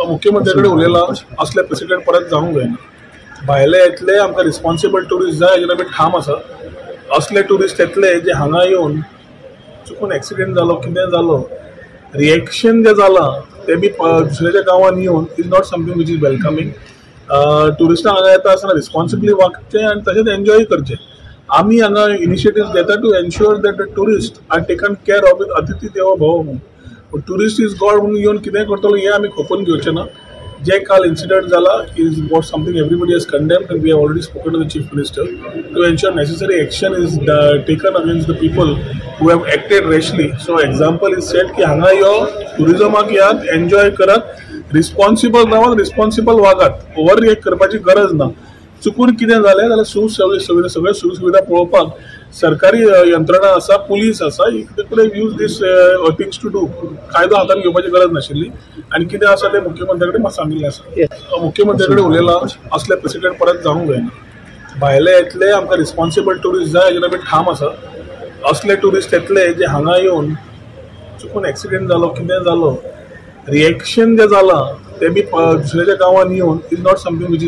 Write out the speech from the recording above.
मुख्यमंत्र्याकडे उलयला असले प्रेसिडेंट परत जावंक जायना। भायले येतले आमकां रिस्पॉन्सिबल टुरिस्ट जाय हेजेर आमी ठाम आसा। असले टुरिस्ट येतले जे हांगा येवन चुकून एक्सिडेंट जालो कितें जालो रिएक्शन जे जाला ते बी दुसऱ्याच्या गांवांत येवन is not something which is welcoming. टुरिस्टांक हांगा येता आसतना रिस्पॉन्सिबली वागचें आनी तशेंच एन्जॉय करचें। आमी हांगा इनिशिएटिव्ह घेता to ensure that the tourist are taken care of with अतिथी देवो भव म्हणून। टुरिस्ट इज गॉड म्हणून येवन कितें करतलो हें आमी खोपून घेवचें ना। जे काल इन्सिडंट जाला is what something everybody has condemned and we have already spoken to the chief minister to ensure necessary action is taken against the people who have acted rashly. So example is set की हांगा यो टुरिजमाक यात enjoy करात responsible रावात responsible वागात over react करपाची गरज ना। चुकून कितें जालें जाल्यार सगळे सुविधा पळोवपाक सरकारी यंत्रणा आसा पुलीस आसा इकडे use these things to do. कायदो हातान घेवपाची गरज नाशिल्ली आनी कितें आसा तें मुख्यमंत्र्याकडे म्हाका सांगिल्लें आसा। मुख्यमंत्र्याकडे उलयला असले प्रेसिडेंट परत जावंक जायना। भायले येतले आमकां रिस्पॉन्सिबल टुरिस्ट जाय हेजेर आमी ठाम आसा। असले टुरिस्ट येतले जे हांगा येवन चुकून एक्सिडेंट जालो कितें जालो रिएक्शन जे जाला ते बी दुसऱ्याच्या गांवांत येवन इज नॉट समथींग विच